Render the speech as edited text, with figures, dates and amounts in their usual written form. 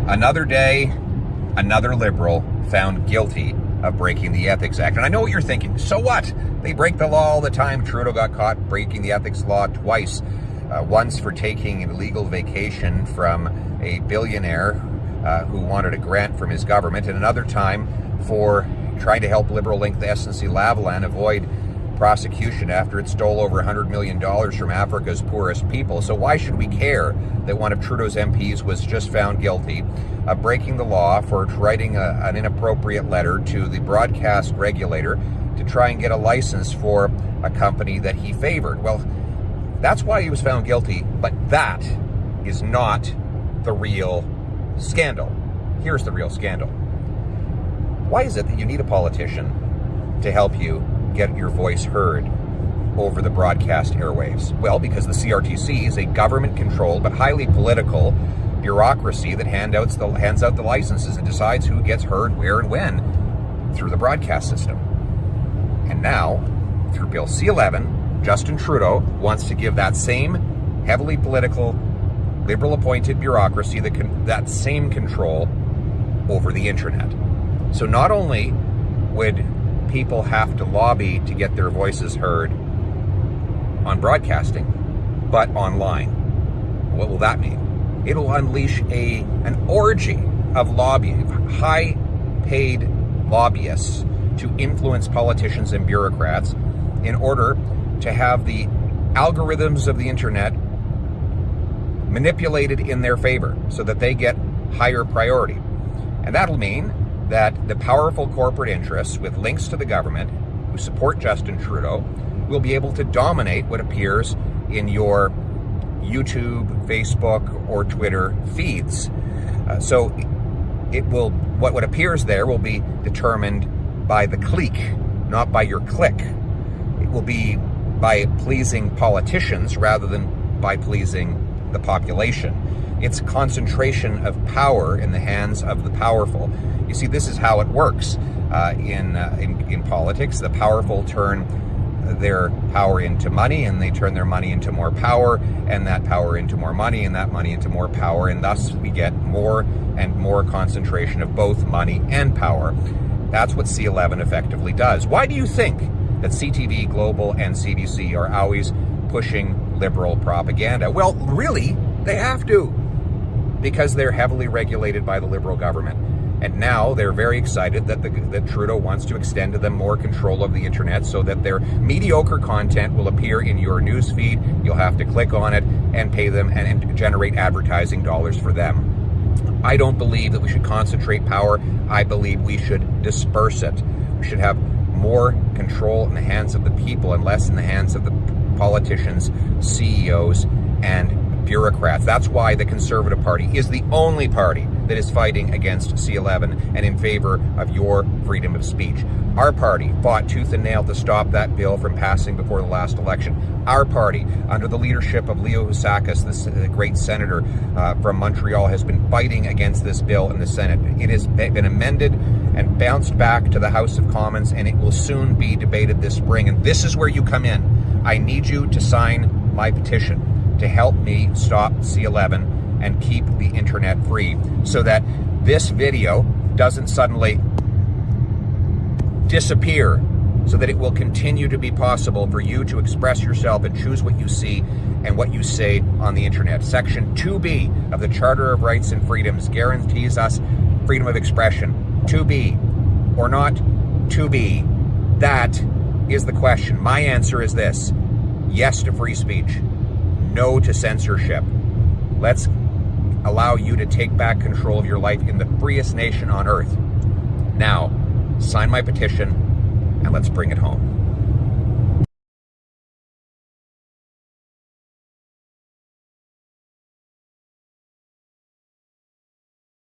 Another day, another Liberal found guilty of breaking the Ethics Act. And I know what you're thinking. So what? They break the law all the time. Trudeau got caught breaking the ethics law twice. Once for taking an illegal vacation from a billionaire who wanted a grant from his government, and another time for trying to help Liberal link the SNC-Lavalin avoid prosecution after it stole over $100 million from Africa's poorest people. So why should we care that one of Trudeau's MPs was just found guilty of breaking the law for writing an inappropriate letter to the broadcast regulator to try and get a license for a company that he favored? Well, that's why he was found guilty, but that is not the real scandal. Here's the real scandal. Why is it that you need a politician to help you get your voice heard over the broadcast airwaves? Well, because the CRTC is a government-controlled but highly political bureaucracy that hands out the licenses and decides who gets heard, where, and when through the broadcast system. And now, through Bill C-11, Justin Trudeau wants to give that same heavily political, Liberal-appointed bureaucracy that same control over the internet. So not only would people have to lobby to get their voices heard on broadcasting, but online. What will that mean? It'll unleash an orgy of lobbying, high-paid lobbyists to influence politicians and bureaucrats in order to have the algorithms of the internet manipulated in their favor so that they get higher priority. And that'll mean that the powerful corporate interests with links to the government who support Justin Trudeau will be able to dominate what appears in your YouTube, Facebook, or Twitter feeds. So what appears there will be determined by the clique, not by your click. It will be by pleasing politicians rather than by pleasing the population. It's concentration of power in the hands of the powerful. You see, this is how it works in politics. The powerful turn their power into money, and they turn their money into more power, and that power into more money, and that money into more power, and thus we get more and more concentration of both money and power. That's what C-11 effectively does. Why do you think that CTV, Global, and CBC are always pushing Liberal propaganda? Well, really, they have to, because they're heavily regulated by the Liberal government. And now they're very excited that Trudeau wants to extend to them more control of the internet so that their mediocre content will appear in your news feed. You'll have to click on it and pay them and generate advertising dollars for them. I don't believe that we should concentrate power. I believe we should disperse it. We should have more control in the hands of the people and less in the hands of the politicians, CEOs, and bureaucrats. That's why the Conservative Party is the only party that is fighting against C-11 and in favor of your freedom of speech. Our party fought tooth and nail to stop that bill from passing before the last election. Our party, under the leadership of Leo Housakis, this great senator from Montreal, has been fighting against this bill in the Senate. It has been amended and bounced back to the House of Commons, and it will soon be debated this spring. And this is where you come in. I need you to sign my petition to help me stop C-11 and keep the internet free so that this video doesn't suddenly disappear, so that it will continue to be possible for you to express yourself and choose what you see and what you say on the internet. Section 2B of the Charter of Rights and Freedoms guarantees us freedom of expression. 2B or not 2B? That is the question. My answer is this: yes to free speech, no to censorship. Let's allow you to take back control of your life in the freest nation on earth. Now, sign my petition and let's bring it home.